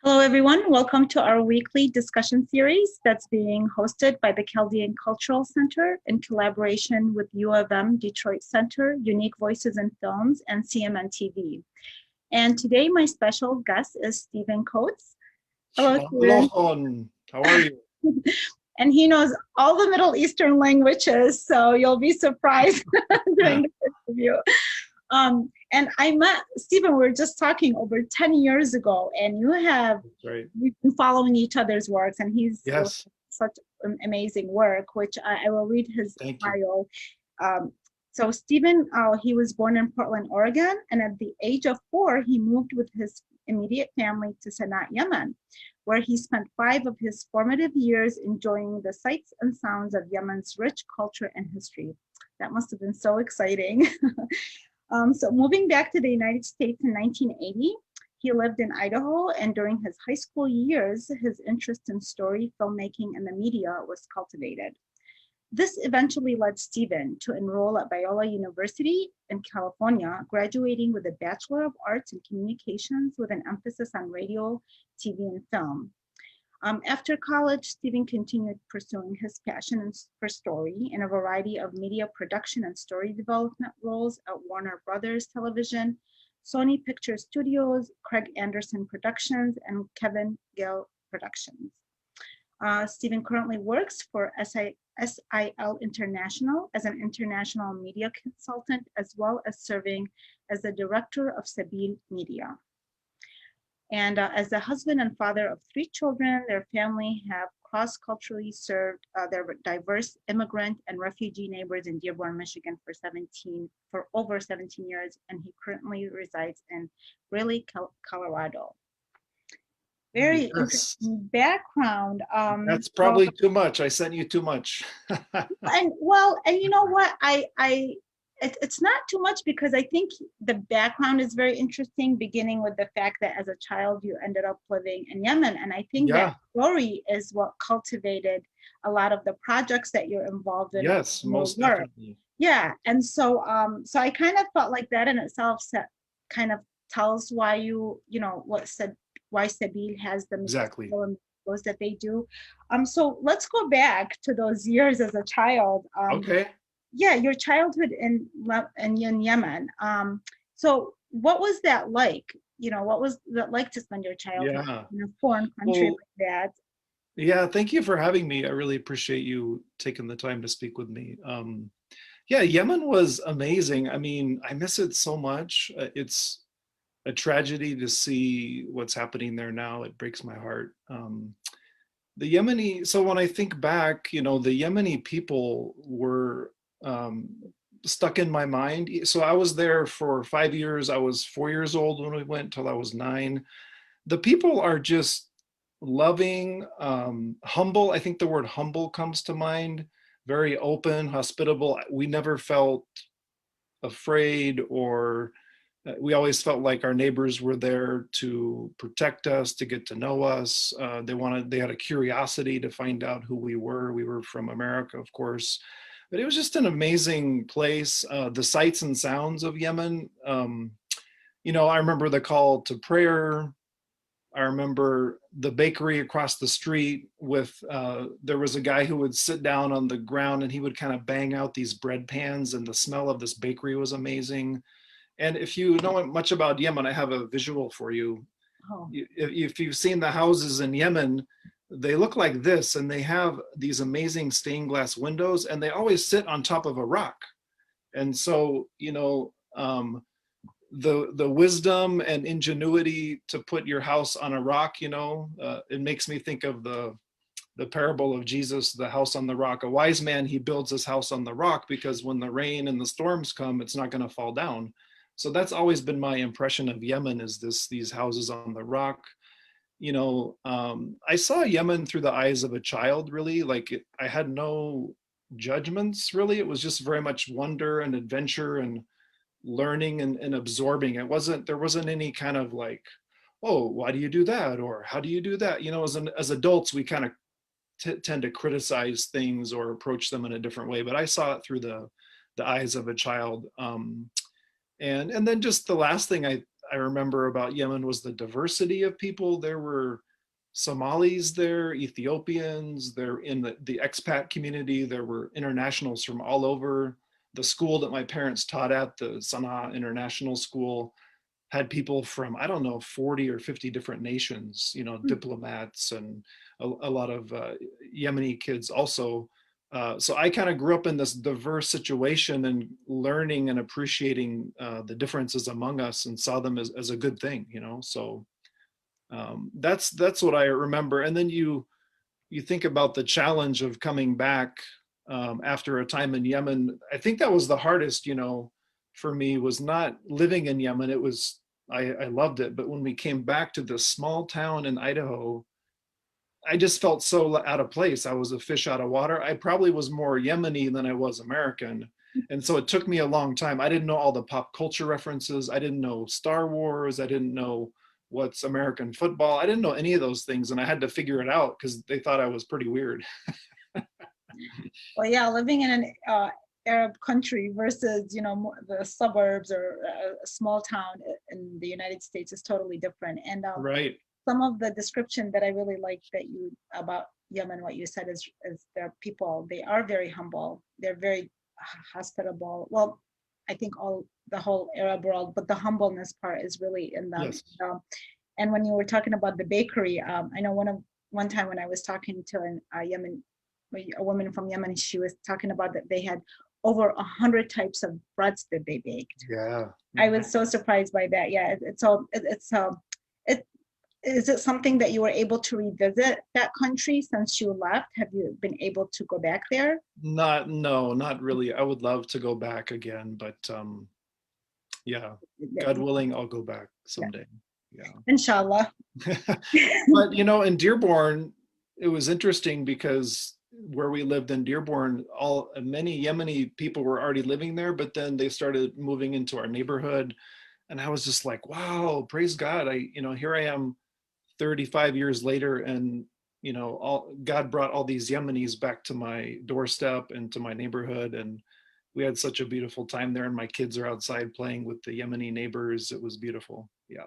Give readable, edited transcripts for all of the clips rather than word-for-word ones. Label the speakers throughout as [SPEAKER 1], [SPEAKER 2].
[SPEAKER 1] Hello, everyone. Welcome to our weekly discussion series that's being hosted by the Chaldean Cultural Center in collaboration with U of M Detroit Center, Unique Voices in Films, and CMN TV. And today, my special guest is Stephen Coates. Hello, Stephen.
[SPEAKER 2] Shalom. How are you?
[SPEAKER 1] And he knows all the Middle Eastern languages, so you'll be surprised during the interview. And I met Stephen, we were just talking over 10 years ago, and we've been following each other's works, and he's such amazing work, which I will read his bio. So Stephen, he was born in Portland, Oregon, and at the age of 4, he moved with his immediate family to Sana'a, Yemen, where he spent 5 of his formative years enjoying the sights and sounds of Yemen's rich culture and history. That must have been so exciting. So moving back to the United States in 1980, he lived in Idaho, and during his high school years, his interest in story, filmmaking, and the media was cultivated. This eventually led Stephen to enroll at Biola University in California, graduating with a Bachelor of Arts in Communications with an emphasis on radio, TV, and film. After college, Stephen continued pursuing his passion for story in a variety of media production and story development roles at Warner Brothers Television, Sony Pictures Studios, Craig Anderson Productions, and Kevin Gill Productions. Stephen currently works for SIL International as an international media consultant, as well as serving as the director of Sabil Media. And as the husband and father of 3 children, their family have cross-culturally served their diverse immigrant and refugee neighbors in Dearborn, Michigan for over 17 years, and he currently resides in Greeley, Colorado. Very interesting background.
[SPEAKER 2] That's probably too much. I sent you too much.
[SPEAKER 1] and you know what? It's not too much, because I think the background is very interesting, beginning with the fact that as a child you ended up living in Yemen, and I think that story is what cultivated a lot of the projects that you're involved in.
[SPEAKER 2] Yes, most definitely.
[SPEAKER 1] Yeah, and so I kind of felt like that in itself kind of tells why why Sabil has the those that they do. So let's go back to those years as a child.
[SPEAKER 2] Okay.
[SPEAKER 1] Yeah, your childhood in Yemen. So what was that like? What was that like to spend your childhood in a foreign country like that?
[SPEAKER 2] Yeah, thank you for having me. I really appreciate you taking the time to speak with me. Yeah, Yemen was amazing. I mean, I miss it so much. It's a tragedy to see what's happening there now. It breaks my heart. So when I think back, the Yemeni people were stuck in my mind. So I was there for 5 years. I was 4 years old when we went till I was 9. The people are just loving, humble. I think the word humble comes to mind. Very open, hospitable. We never felt afraid, or we always felt like our neighbors were there to protect us, to get to know us. They had a curiosity to find out who we were. We were from America, of course. But it was just an amazing place. The sights and sounds of Yemen. I remember the call to prayer. I remember the bakery across the street there was a guy who would sit down on the ground and he would kind of bang out these bread pans, and the smell of this bakery was amazing. And if you know much about Yemen, I have a visual for you. Oh. If you've seen the houses in Yemen, they look like this, and they have these amazing stained glass windows, and they always sit on top of a rock. And so, the wisdom and ingenuity to put your house on a rock, it makes me think of the parable of Jesus, the house on the rock. A wise man, he builds his house on the rock, because when the rain and the storms come, it's not going to fall down. So that's always been my impression of Yemen, is these houses on the rock. I saw Yemen through the eyes of a child, really. I had no judgments, really. It was just very much wonder and adventure and learning and absorbing. There wasn't any kind of like, oh, why do you do that? Or how do you do that? As adults, we kind of tend to criticize things or approach them in a different way. But I saw it through the eyes of a child. And then just the last thing I I remember about Yemen was the diversity of people. There were Somalis there, Ethiopians, there in the expat community, there were internationals from all over. The school that my parents taught at, the Sana'a International School, had people from, I don't know, 40 or 50 different nations, you know, diplomats and a lot of Yemeni kids also. So I kind of grew up in this diverse situation and learning and appreciating the differences among us and saw them as a good thing, you know. So that's what I remember. And then you think about the challenge of coming back after a time in Yemen. I think that was the hardest, you know, for me, was not living in Yemen. It was, I loved it. But when we came back to this small town in Idaho, I just felt so out of place. I was a fish out of water. I probably was more Yemeni than I was American. And so it took me a long time. I didn't know all the pop culture references. I didn't know Star Wars. I didn't know what's American football. I didn't know any of those things. And I had to figure it out because they thought I was pretty weird.
[SPEAKER 1] Well, yeah, living in an Arab country versus, you know, the suburbs or a small town in the United States is totally different. And
[SPEAKER 2] Right.
[SPEAKER 1] some of the description that I really like that you about Yemen, what you said is their people, they are very humble. They're very hospitable. Well, I think the whole Arab world, but the humbleness part is really in them.
[SPEAKER 2] Yes.
[SPEAKER 1] And when you were talking about the bakery, I know one time when I was talking to a woman from Yemen, she was talking about that they had over 100 types of breads that they baked.
[SPEAKER 2] Yeah.
[SPEAKER 1] I was so surprised by that. Yeah, is it something that you were able to revisit that country since you left? Have you been able to go back there?
[SPEAKER 2] No, not really. I would love to go back again, but yeah, God willing, I'll go back someday. Yeah.
[SPEAKER 1] Inshallah.
[SPEAKER 2] But you know, in Dearborn, it was interesting because where we lived in Dearborn, many Yemeni people were already living there, but then they started moving into our neighborhood. And I was just like, wow, praise God. Here I am 35 years later, and God brought all these Yemenis back to my doorstep and to my neighborhood, and we had such a beautiful time there, and my kids are outside playing with the Yemeni neighbors. It was beautiful. Yeah.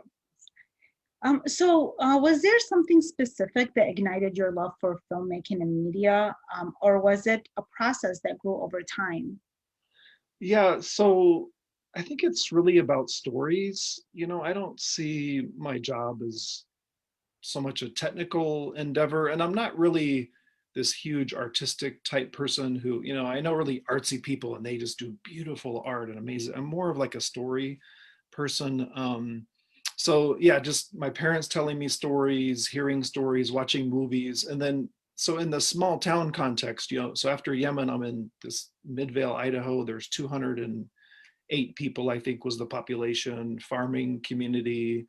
[SPEAKER 1] Was there something specific that ignited your love for filmmaking and media, or was it a process that grew over time?
[SPEAKER 2] Yeah, so I think it's really about stories. I don't see my job as so much a technical endeavor, and I'm not really this huge artistic type person who, I know really artsy people and they just do beautiful art and amazing. I'm more of like a story person. So yeah, just my parents telling me stories, hearing stories, watching movies. And then, so in the small town context, so after Yemen, I'm in this Midvale, Idaho. There's 208 people, I think was the population, farming community.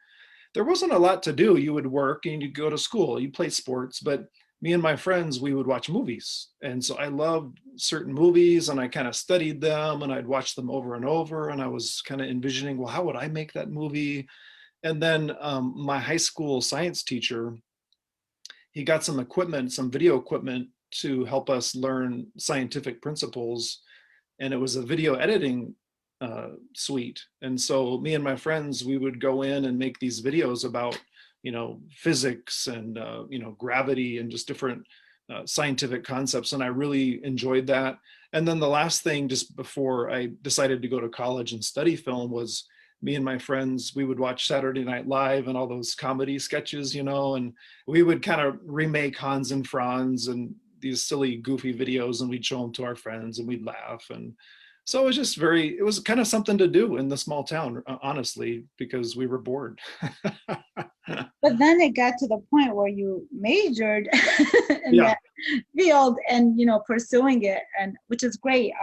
[SPEAKER 2] There wasn't a lot to do. You would work and you'd go to school, you play sports, but me and my friends, we would watch movies. And so I loved certain movies and I kind of studied them and I'd watch them over and over. And I was kind of envisioning, well, how would I make that movie? And then my high school science teacher, he got some equipment, some video equipment to help us learn scientific principles. And it was a video editing suite. And so me and my friends, we would go in and make these videos about, physics and, gravity and just different scientific concepts. And I really enjoyed that. And then the last thing, just before I decided to go to college and study film, was me and my friends, we would watch Saturday Night Live and all those comedy sketches, and we would kind of remake Hans and Franz and these silly, goofy videos, and we'd show them to our friends and we'd laugh. And so it was kind of something to do in the small town, honestly, because we were bored.
[SPEAKER 1] But then it got to the point where you majored in
[SPEAKER 2] Yeah.
[SPEAKER 1] that field and, pursuing it, and which is great.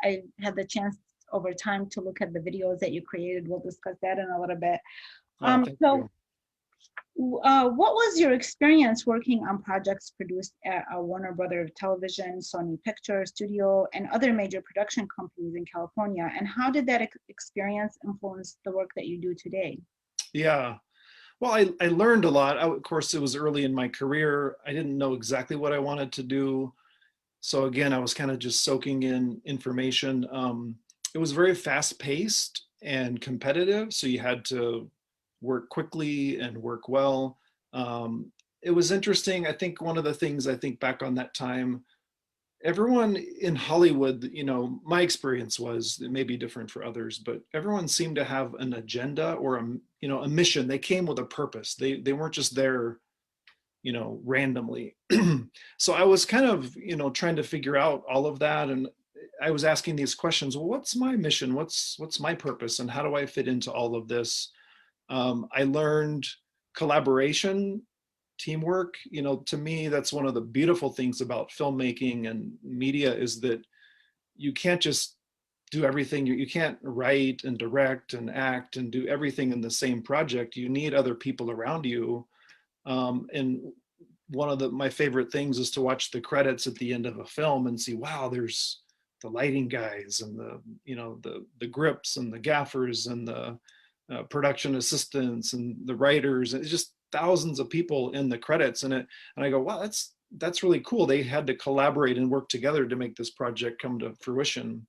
[SPEAKER 1] I had the chance over time to look at the videos that you created. We'll discuss that in a little bit.
[SPEAKER 2] Thank you.
[SPEAKER 1] What was your experience working on projects produced at Warner Brothers Television, Sony Pictures Studio, and other major production companies in California? And how did that experience influence the work that you do today?
[SPEAKER 2] Yeah. Well, I learned a lot. Of course, it was early in my career. I didn't know exactly what I wanted to do. So again, I was kind of just soaking in information. It was very fast paced and competitive. So you had to work quickly and work well. It was interesting. I think one of the things I think back on that time, everyone in Hollywood, you know, my experience was, it may be different for others, but everyone seemed to have an agenda or a, you know, a mission. They came with a purpose. They weren't just there, you know, randomly. So I was kind of, you know, trying to figure out all of that. And I was asking these questions, well, what's my mission? What's my purpose? And how do I fit into all of this? I learned collaboration, teamwork. You know, to me, that's one of the beautiful things about filmmaking and media, is that you can't just do everything. You can't write and direct and act and do everything in the same project. You need other people around you. And one of my favorite things is to watch the credits at the end of a film and see, wow, there's the lighting guys and the, you know, the grips and the gaffers and the production assistants and the writers. It's just thousands of people in the credits. And I go, wow, that's really cool. They had to collaborate and work together to make this project come to fruition.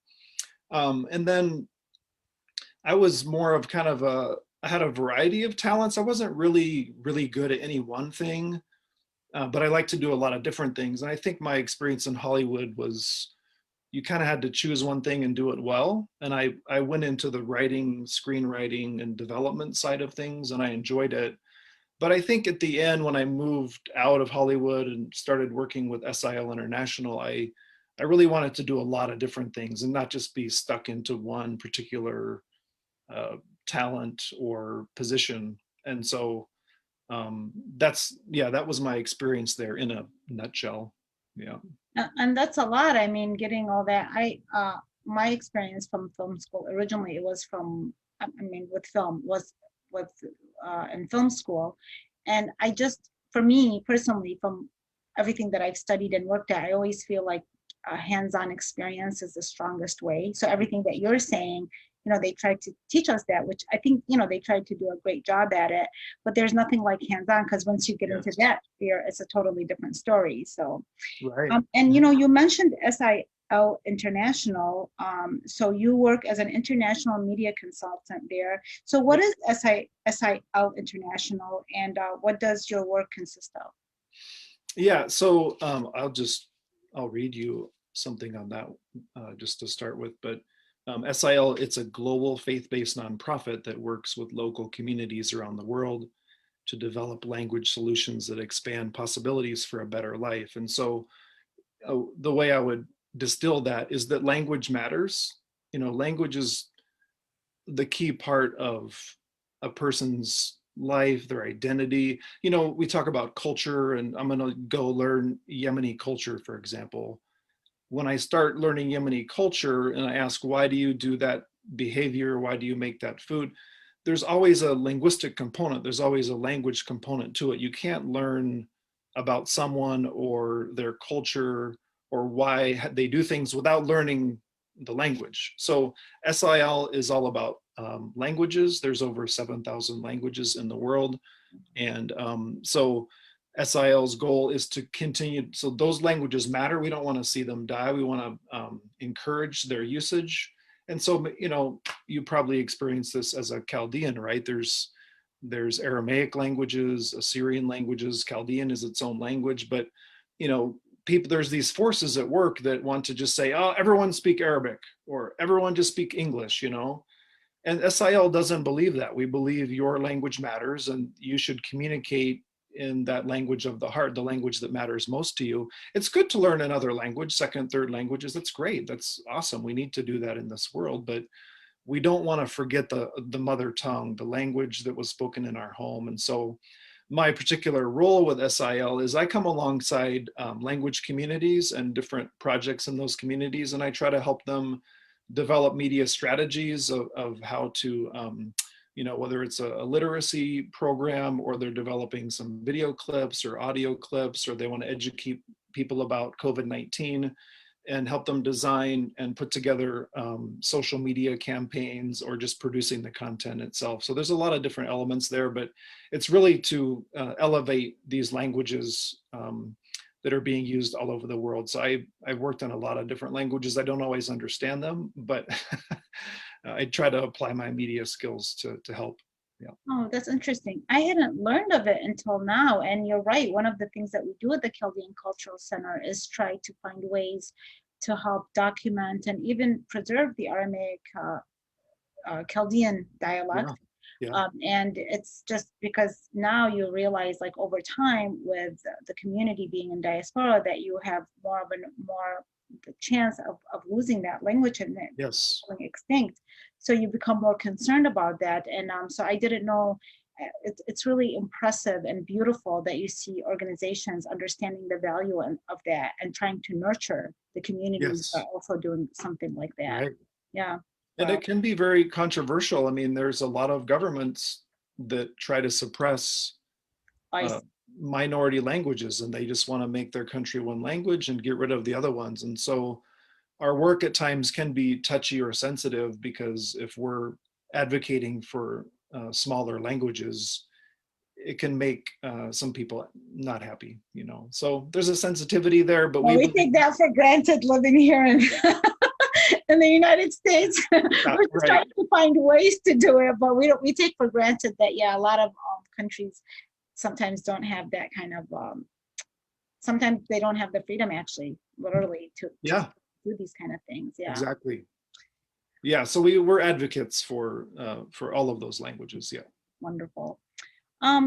[SPEAKER 2] And then I was more of kind of I had a variety of talents. I wasn't really good at any one thing, but I like to do a lot of different things. And I think my experience in Hollywood was, you kind of had to choose one thing and do it well. And I went into the writing, screenwriting, and development side of things, and I enjoyed it. But I think at the end, when I moved out of Hollywood and started working with SIL International, I really wanted to do a lot of different things and not just be stuck into one particular uh, talent or position. And so that was my experience there in a nutshell. Yeah.
[SPEAKER 1] And that's a lot. I mean, getting all that. My experience from film school originally, it was from, I mean, with film was with in film school, and I just, for me personally, from everything that I've studied and worked at, I always feel like a hands-on experience is the strongest way. So everything that you're saying, you know, they tried to teach us that, which I think, you know, they tried to do a great job at it, but there's nothing like hands-on, because once you get into that sphere, it's a totally different story. So
[SPEAKER 2] Right.
[SPEAKER 1] and you know, you mentioned SIL International. So you work as an international media consultant there. So what is SIL International, and what does your work consist of?
[SPEAKER 2] Yeah. So I'll read you something on that just to start with. But SIL, it's a global faith-based nonprofit that works with local communities around the world to develop language solutions that expand possibilities for a better life. And so the way I would distill that is that language matters. You know, language is the key part of a person's life, their identity. You know, we talk about culture, and I'm going to go learn Yemeni culture, for example. When I start learning Yemeni culture and I ask, why do you do that behavior? Why do you make that food? There's always a linguistic component. There's always a language component to it. You can't learn about someone or their culture or why they do things without learning the language. So SIL is all about languages. There's over 7,000 languages in the world. And so SIL's goal is to continue. So those languages matter. We don't want to see them die. We want to encourage their usage. And so, you know, you probably experience this as a Chaldean, right? There's Aramaic languages, Assyrian languages, Chaldean is its own language, but, you know, there's these forces at work that want to just say, oh, everyone speak Arabic or everyone just speak English, you know? And SIL doesn't believe that. We believe your language matters and you should communicate in that language of the heart, the language that matters most to you. It's good to learn another language, second, third languages. That's great. That's awesome. We need to do that in this world, but we don't want to forget the mother tongue, the language that was spoken in our home. And so my particular role with SIL is I come alongside language communities and different projects in those communities, and I try to help them develop media strategies of how to, you know, whether it's a literacy program or they're developing some video clips or audio clips, or they want to educate people about COVID-19 and help them design and put together social media campaigns or just producing the content itself. So there's a lot of different elements there, but it's really to elevate these languages that are being used all over the world. So I've worked on a lot of different languages. I don't always understand them, but I try to apply my media skills to help. Yeah.
[SPEAKER 1] Oh, that's interesting. I hadn't learned of it until now. And you're right. One of the things that we do at the Chaldean Cultural Center is try to find ways to help document and even preserve the Aramaic Chaldean dialect.
[SPEAKER 2] Yeah. Yeah.
[SPEAKER 1] And it's just because now you realize, like over time, with the community being in diaspora, that you have more of a more the chance of losing that language and it
[SPEAKER 2] Yes.
[SPEAKER 1] going extinct. So you become more concerned about that. And so I didn't know. It's really impressive and beautiful that you see organizations understanding the value of that and trying to nurture the communities that
[SPEAKER 2] Yes.
[SPEAKER 1] are also doing something like that.
[SPEAKER 2] Right.
[SPEAKER 1] Yeah.
[SPEAKER 2] And
[SPEAKER 1] Wow.
[SPEAKER 2] it can be very controversial. I mean, there's a lot of governments that try to suppress
[SPEAKER 1] I
[SPEAKER 2] uh, minority languages, and they just want to make their country one language and get rid of the other ones. And so our work at times can be touchy or sensitive, because if we're advocating for smaller languages, it can make some people not happy, you know. So there's a sensitivity there, but
[SPEAKER 1] Well,
[SPEAKER 2] we
[SPEAKER 1] we
[SPEAKER 2] believe.
[SPEAKER 1] take that for granted living here in, in the United States. We're just
[SPEAKER 2] Right.
[SPEAKER 1] trying to find ways to do it, but we take for granted that, yeah, a lot of countries sometimes don't have that kind of, sometimes they don't have the freedom actually, literally, to
[SPEAKER 2] Yeah,
[SPEAKER 1] do these kind of things. Yeah,
[SPEAKER 2] exactly. Yeah, so we're advocates for all of those languages. Yeah.
[SPEAKER 1] wonderful.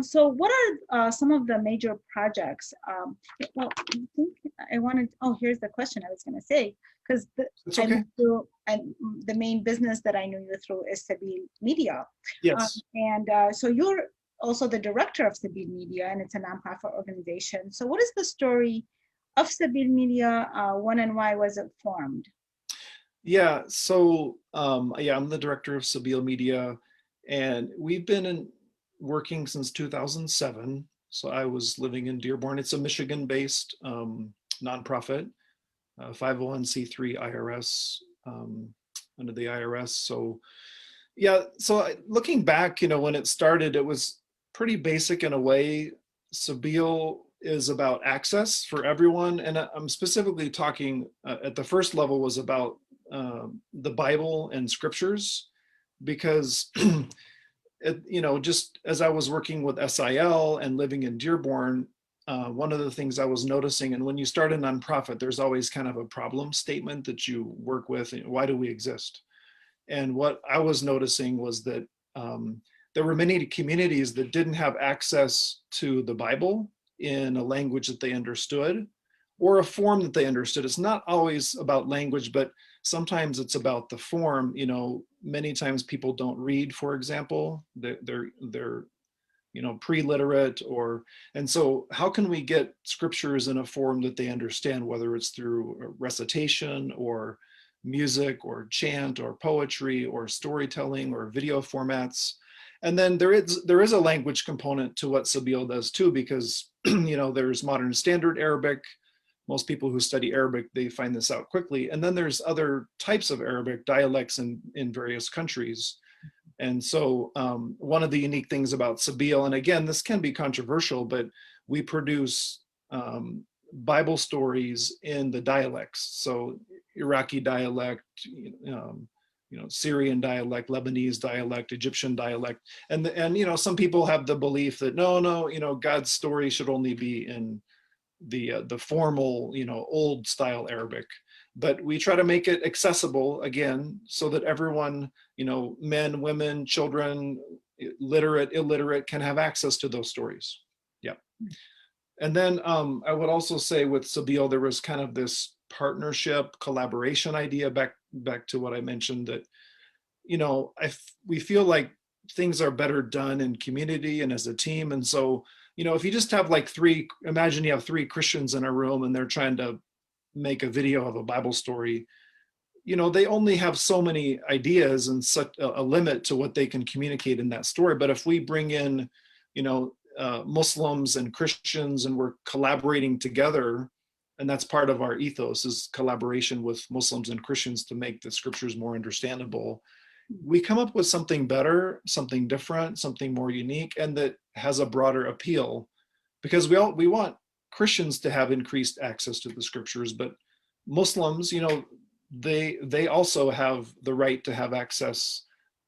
[SPEAKER 1] So what are some of the major projects? Well, I think I wanted, oh, here's the question I was going to say, because
[SPEAKER 2] It's
[SPEAKER 1] I
[SPEAKER 2] okay.
[SPEAKER 1] moved through, and the main business that I knew you through is Sabeel Media.
[SPEAKER 2] Yes.
[SPEAKER 1] And so you're also the director of Sabeel Media, and it's a nonprofit organization. So what is the story of Sabeel Media? When and why was it formed?
[SPEAKER 2] Yeah, so yeah, I'm the director of Sabeel Media, and we've been working since 2007. So I was living in Dearborn. It's a Michigan-based nonprofit, 501c3 IRS, under the IRS. So yeah, so looking back, you know, when it started, it was pretty basic in a way. Sabil is about access for everyone, and I'm specifically talking at the first level was about the Bible and scriptures, because you know, just as I was working with SIL and living in Dearborn, one of the things I was noticing, and when you start a nonprofit, there's always kind of a problem statement that you work with. Why do we exist? And what I was noticing was that there were many communities that didn't have access to the Bible in a language that they understood, or a form that they understood. It's not always about language, but sometimes it's about the form. You know, many times people don't read, for example. They're you know, pre-literate, or, and so how can we get scriptures in a form that they understand, whether it's through recitation or music or chant or poetry or storytelling or video formats. And then there is a language component to what Sabil does too, because you know, there's modern standard Arabic. Most people who study Arabic, they find this out quickly. And then there's other types of Arabic dialects in various countries. And so one of the unique things about Sabil, and again, this can be controversial, but we produce Bible stories in the dialects. So Iraqi dialect, you know, Syrian dialect, Lebanese dialect, Egyptian dialect. And you know, some people have the belief that no, you know, God's story should only be in the formal, you know, old style Arabic. But we try to make it accessible again, so that everyone, you know, men, women, children, literate, illiterate, can have access to those stories. Yeah. And then I would also say with Sabil, there was kind of this partnership collaboration idea, back to what I mentioned, that, you know, we feel like things are better done in community and as a team. And so, you know, if you just have like imagine you have three Christians in a room and they're trying to make a video of a Bible story, you know, they only have so many ideas and such a limit to what they can communicate in that story. But if we bring in, you know, Muslims and Christians, and we're collaborating together, and that's part of our ethos, is collaboration with Muslims and Christians to make the scriptures more understandable, we come up with something better, something different, something more unique, and that has a broader appeal. Because we want Christians to have increased access to the scriptures, but Muslims, you know, they also have the right to have access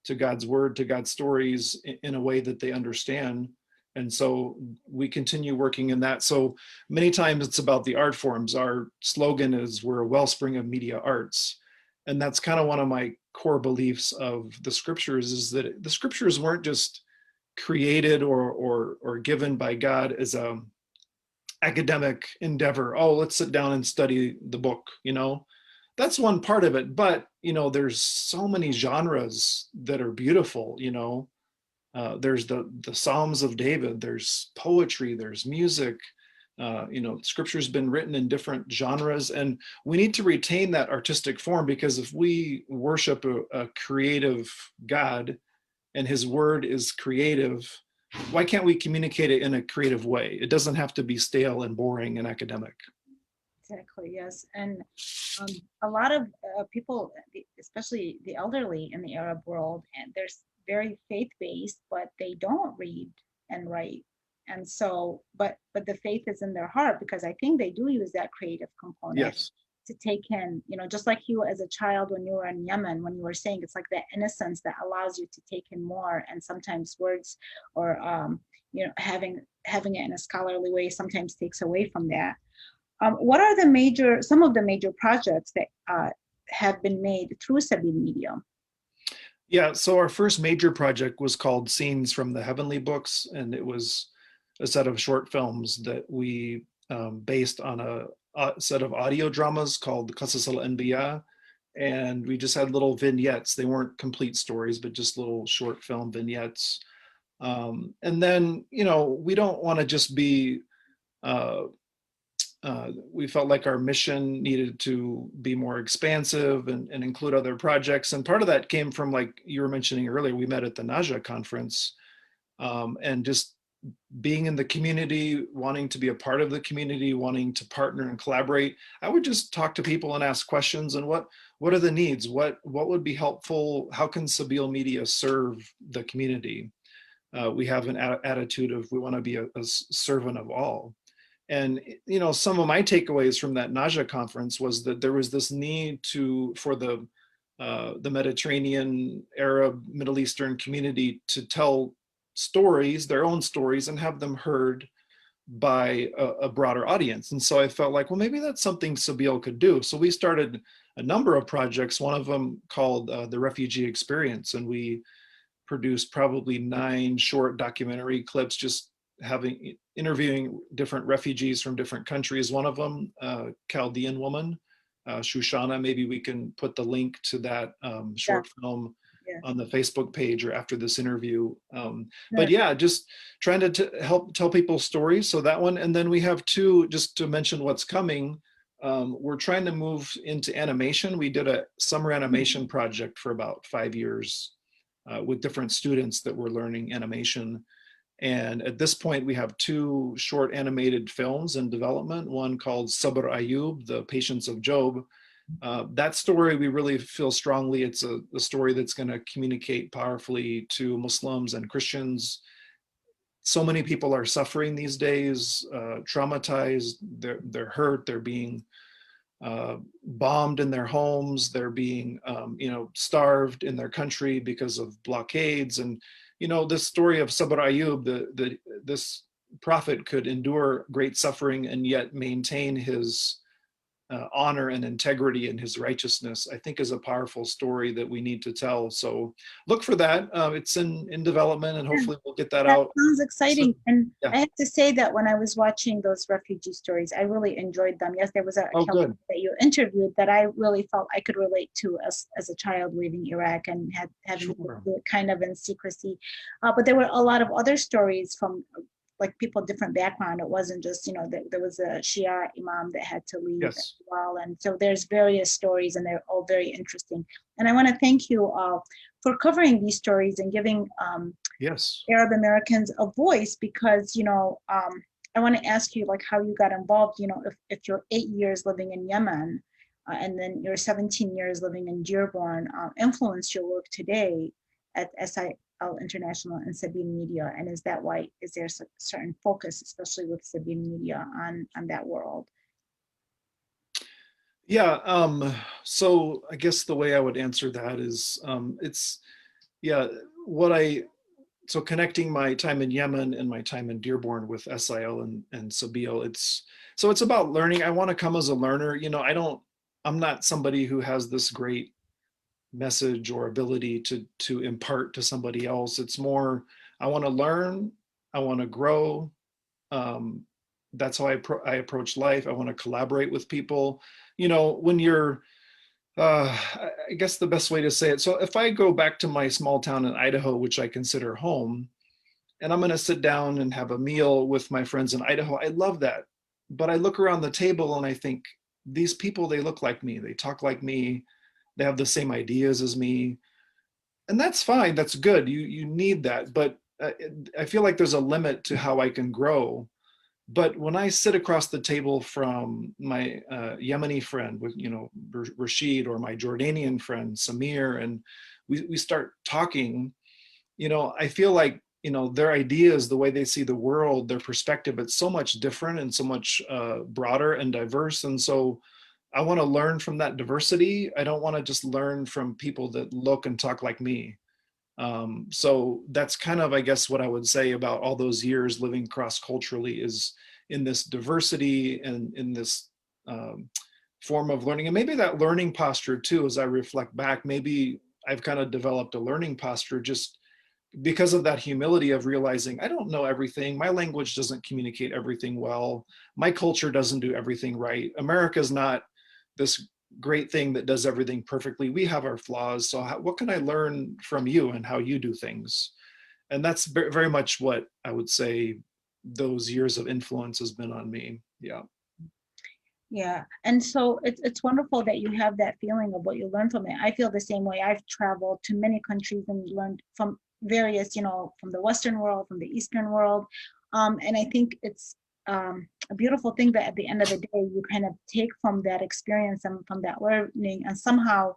[SPEAKER 2] to God's word, to God's stories in a way that they understand. And so we continue working in that. So many times it's about the art forms. Our slogan is we're a wellspring of media arts. And that's kind of one of my core beliefs of the scriptures, is that the scriptures weren't just created or given by God as a academic endeavor. Oh, let's sit down and study the book, that's one part of it. But, there's so many genres that are beautiful, there's the Psalms of David, there's poetry, there's music, scripture's been written in different genres, and we need to retain that artistic form, because if we worship a creative God and his word is creative, why can't we communicate it in a creative way? It doesn't have to be stale and boring and academic.
[SPEAKER 1] Exactly, yes. And a lot of people, especially the elderly in the Arab world, and they're very faith-based, but they don't read and write. And so, but the faith is in their heart, because I think they do use that creative component.
[SPEAKER 2] Yes.
[SPEAKER 1] To take in, just like you as a child when you were in Yemen, when you were saying, it's like that innocence that allows you to take in more, and sometimes words or having it in a scholarly way sometimes takes away from that. What are some of the major projects that have been made through Sabil Media?
[SPEAKER 2] Yeah, so our first major project was called Scenes from the Heavenly Books, and it was a set of short films that we based on a set of audio dramas called Qasas al-Anbiya, and we just had little vignettes. They weren't complete stories, but just little short film vignettes. And then, we don't want to just be, we felt like our mission needed to be more expansive and include other projects. And part of that came from, like you were mentioning earlier, we met at the Naja conference, and just being in the community, wanting to be a part of the community, wanting to partner and collaborate. I would just talk to people and ask questions, and what are the needs? What would be helpful? How can Sabil Media serve the community? We have an attitude of we want to be a servant of all. And some of my takeaways from that Naja conference was that there was this need for the Mediterranean, Arab, Middle Eastern community to tell stories, their own stories, and have them heard by a broader audience. And so I felt like, well, maybe that's something Sabil could do. So we started a number of projects, one of them called The Refugee Experience. And we produced probably 9 short documentary clips, just interviewing different refugees from different countries. One of them, Chaldean woman, Shushana. Maybe we can put the link to that short film on the Facebook page or after this interview. But yeah, just trying to help tell people stories. So that one. And then we have 2, just to mention what's coming. We're trying to move into animation. We did a summer animation project for about 5 years with different students that were learning animation. And at this point, we have 2 short animated films in development, one called Sabr Ayub, The Patience of Job. That story, we really feel strongly it's a story that's going to communicate powerfully to Muslims and Christians. So many people are suffering these days, traumatized, they're hurt, they're being bombed in their homes, they're being starved in their country because of blockades. And this story of Sabr Ayub, this prophet could endure great suffering and yet maintain his honor and integrity and his righteousness, I think is a powerful story that we need to tell. So look for that. It's in development, and hopefully we'll get that out.
[SPEAKER 1] Sounds exciting. And yeah. I have to say that when I was watching those refugee stories, I really enjoyed them. Yes, there was a that you interviewed that I really felt I could relate to as a child leaving Iraq and having to do it kind of in secrecy. But there were a lot of other stories from like people different background. It wasn't just, there was a Shia imam that had to leave as well. And so there's various stories, and they're all very interesting. And I want to thank you for covering these stories and giving Arab Americans a voice, because, I want to ask you like how you got involved, if you're 8 years living in Yemen and then you're 17 years living in Dearborn, influenced your work today at SIL International and Sabil Media, and is there a certain focus, especially with Sabil Media, on that world?
[SPEAKER 2] Yeah, so I guess the way I would answer that is it's yeah, so connecting my time in Yemen and my time in Dearborn with SIL and Sabil, it's about learning. I want to come as a learner. You know, I'm not somebody who has this great message or ability to impart to somebody else. It's more, I want to learn, I want to grow. Um, that's how I approach life. I want to collaborate with people. You know, when you're, I guess the best way to say it. So if I go back to my small town in Idaho, which I consider home, and I'm going to sit down and have a meal with my friends in Idaho, I love that. But I look around the table and I think, these people, they look like me, they talk like me, they have the same ideas as me, and that's fine, that's good, you need that. But I feel like there's a limit to how I can grow. But when I sit across the table from my Yemeni friend, with, you know, Rashid, or my Jordanian friend Samir, and we start talking, you know, I feel like, you know, their ideas, the way they see the world, their perspective, it's so much different and so much broader and diverse. And so I want to learn from that diversity. I don't want to just learn from people that look and talk like me. So that's kind of, I guess, what I would say about all those years living cross culturally, is in this diversity and in this form of learning. And maybe that learning posture too, as I reflect back, maybe I've kind of developed a learning posture just because of that humility of realizing I don't know everything. My language doesn't communicate everything well. My culture doesn't do everything right. America's not this great thing that does everything perfectly. We have our flaws. So what can I learn from you and how you do things? And that's very much what I would say those years of influence has been on me. Yeah.
[SPEAKER 1] Yeah, and so it's wonderful that you have that feeling of what you learned from it. I feel the same way. I've traveled to many countries and learned from various, you know, from the Western world, from the Eastern world, and I think it's a beautiful thing that at the end of the day you kind of take from that experience and from that learning, and somehow,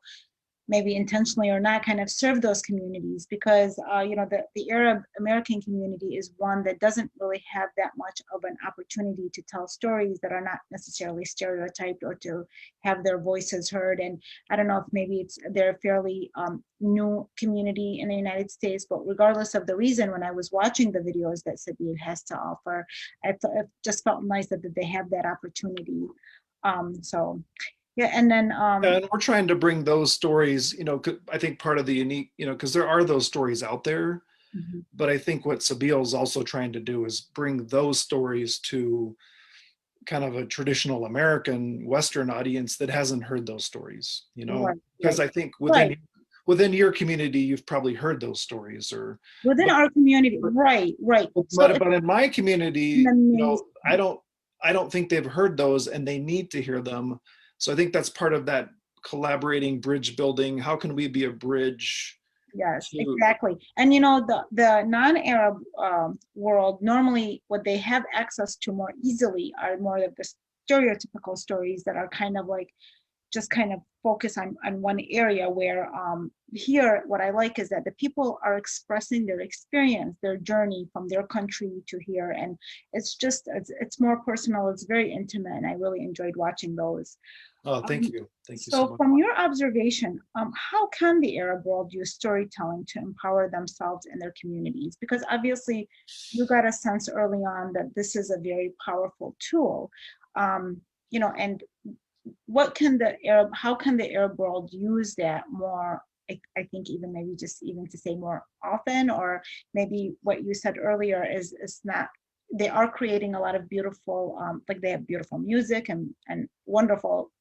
[SPEAKER 1] maybe intentionally or not, kind of serve those communities, because you know, the Arab American community is one that doesn't really have that much of an opportunity to tell stories that are not necessarily stereotyped, or to have their voices heard. And I don't know if maybe they're a fairly new community in the United States, but regardless of the reason, when I was watching the videos that Sabil has to offer, it just felt nice that they have that opportunity. So yeah, and then
[SPEAKER 2] And we're trying to bring those stories, you know, I think part of the unique, you know, because there are those stories out there,
[SPEAKER 1] mhm.
[SPEAKER 2] but I think what Sabeel is also trying to do is bring those stories to kind of a traditional American Western audience that hasn't heard those stories, you know,
[SPEAKER 1] Right,
[SPEAKER 2] because
[SPEAKER 1] right,
[SPEAKER 2] I think
[SPEAKER 1] right.
[SPEAKER 2] within your community, you've probably heard those stories, or,
[SPEAKER 1] Within
[SPEAKER 2] but,
[SPEAKER 1] our community, right, right. So it's
[SPEAKER 2] but in my community, you know,
[SPEAKER 1] amazing.
[SPEAKER 2] I don't think they've heard those, and they need to hear them. So I think that's part of that collaborating, bridge building. How can we be a bridge
[SPEAKER 1] Yes,
[SPEAKER 2] to,
[SPEAKER 1] exactly. And you know, the non-Arab world, normally what they have access to more easily are more of the stereotypical stories that are kind of like just kind of focus on one area, where here what I like is that the people are expressing their experience, their journey from their country to here, and it's more personal, it's very intimate, and I really enjoyed watching those.
[SPEAKER 2] oh,
[SPEAKER 1] um,
[SPEAKER 2] thank you so
[SPEAKER 1] so
[SPEAKER 2] much.
[SPEAKER 1] from your observation, how can the Arab world use storytelling to empower themselves and their communities? Because obviously you got a sense early on that this is a very powerful tool. You know, and how can the Arab world use that more? I think even maybe just even to say more often, or maybe what you said earlier is not, they are creating a lot of beautiful, like they have beautiful music and wonderful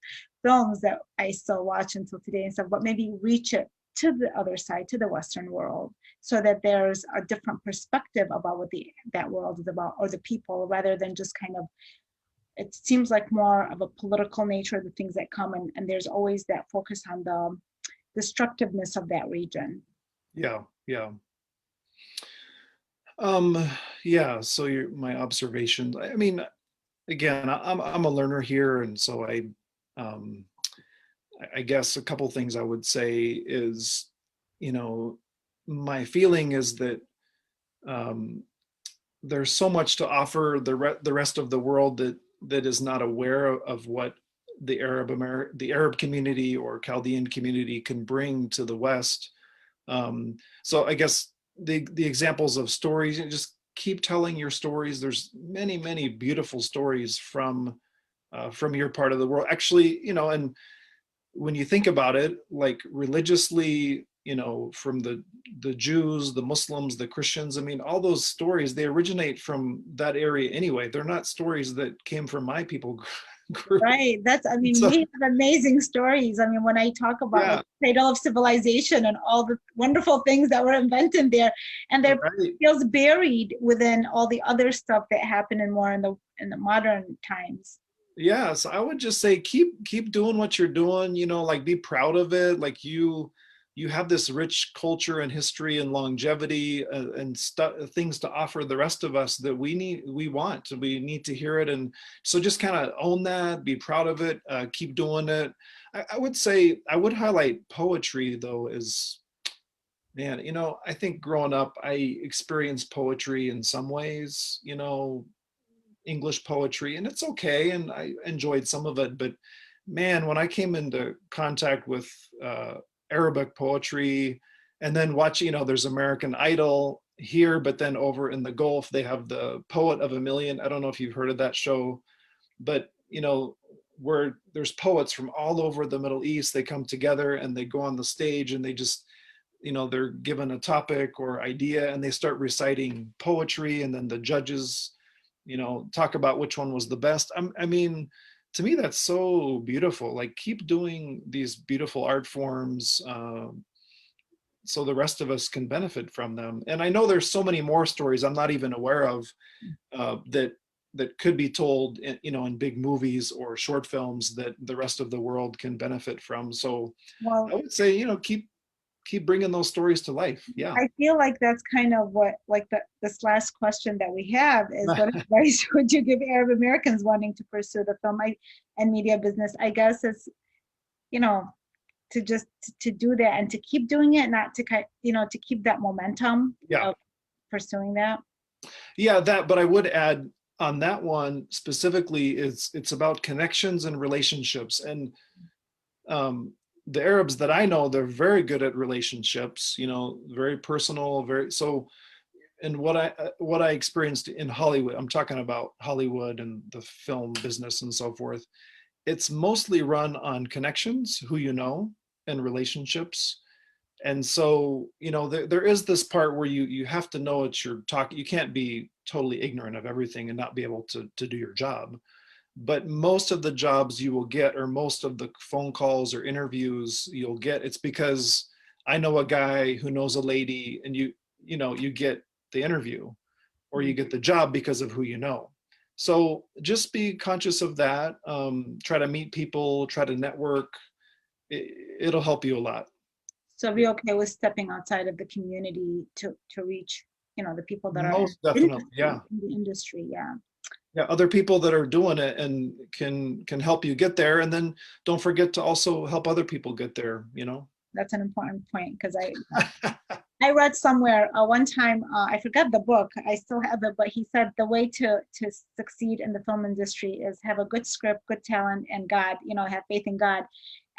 [SPEAKER 1] films that I still watch until today and stuff, but maybe reach it to the other side, to the Western world, so that there's a different perspective about what that world is about, or the people, rather than just kind of, it seems like more of a political nature, the things that come, and there's always that focus on the destructiveness of that region.
[SPEAKER 2] Yeah, yeah. Um, yeah, so my observations, I mean, again, I'm a learner here, and so um, I guess a couple things I would say is, you know, my feeling is that um, there's so much to offer the rest of the world that is not aware of what the Arab community or Chaldean community can bring to the West. So I guess the examples of stories, you just keep telling your stories. There's many beautiful stories from your part of the world. Actually, and when you think about it, like religiously, from the Jews, the Muslims, the Christians, I mean, all those stories, they originate from that area anyway. They're not stories that came from my people group.
[SPEAKER 1] Right. I mean,
[SPEAKER 2] So,
[SPEAKER 1] we have amazing stories. I mean, when I talk about like
[SPEAKER 2] yeah,
[SPEAKER 1] cradle of civilization and all the wonderful things that were invented there, and they're
[SPEAKER 2] right.
[SPEAKER 1] feels buried within all the other stuff that happened in the modern times.
[SPEAKER 2] Yeah, so I would just say keep doing what you're doing, like be proud of it. Like you have this rich culture and history and longevity and stuff, things to offer the rest of us that we need to hear it. And so just kind of own that, be proud of it, keep doing it. I would say I would highlight poetry though, is man, I think growing up I experienced poetry in some ways, English poetry, and it's okay, and I enjoyed some of it. But man, when I came into contact with Arabic poetry, and then watch, there's American Idol here, but then over in the Gulf they have the Poet of a Million. I don't know if you've heard of that show, but where there's poets from all over the Middle East, they come together and they go on the stage and they just they're given a topic or idea and they start reciting poetry, and then the judges talk about which one was the best. I mean, to me, that's so beautiful. Like, keep doing these beautiful art forms so the rest of us can benefit from them. And I know there's so many more stories I'm not even aware of that could be told, in big movies or short films that the rest of the world can benefit from. So
[SPEAKER 1] Well,
[SPEAKER 2] I would say, keep bringing those stories to life. Yeah.
[SPEAKER 1] I feel like that's kind of what, like this last question that we have is, what advice would you give Arab Americans wanting to pursue the film and media business? I guess it's, to just to do that and to keep doing it, not to to keep that momentum
[SPEAKER 2] Yeah.
[SPEAKER 1] of pursuing that.
[SPEAKER 2] Yeah, but I would add on that one specifically, it's about connections and relationships. And the Arabs that I know, they're very good at relationships, very personal, very so. And what I experienced in Hollywood, I'm talking about Hollywood and the film business and so forth. It's mostly run on connections, who and relationships. And so, there is this part where you have to know what you're talking. You can't be totally ignorant of everything and not be able to do your job. But most of the jobs you will get, or most of the phone calls or interviews you'll get, it's because I know a guy who knows a lady, and you get the interview or you get the job because of who you know. So just be conscious of that. Try to meet people, try to network. It'll help you a lot.
[SPEAKER 1] So be okay with stepping outside of the community to reach, the people that are
[SPEAKER 2] Most definitely, yeah.
[SPEAKER 1] in the industry. Yeah.
[SPEAKER 2] Yeah, other people that are doing it and can help you get there. And then don't forget to also help other people get there.
[SPEAKER 1] That's an important point, because I read somewhere one time, I forgot the book, I still have it, but he said the way to succeed in the film industry is have a good script, good talent, and God, have faith in God.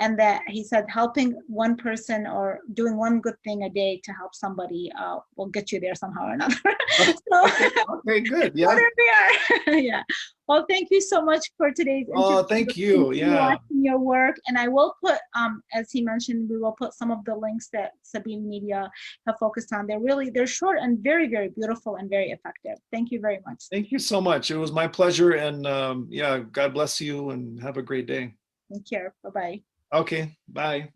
[SPEAKER 1] And that he said helping one person or doing one good thing a day to help somebody will get you there somehow or another. So,
[SPEAKER 2] okay, good. Yeah.
[SPEAKER 1] There we are. Yeah. Well, thank you so much for today's interview.
[SPEAKER 2] Oh, thank you. Yeah.
[SPEAKER 1] Watching your work, and I will put, as he mentioned, we will put some of the links that Sabeel Media have focused on. They're short and very beautiful and very effective. Thank you very much.
[SPEAKER 2] Thank you so much. It was my pleasure. And yeah, God bless you and have a great day.
[SPEAKER 1] Take care. Bye-bye.
[SPEAKER 2] Okay, bye.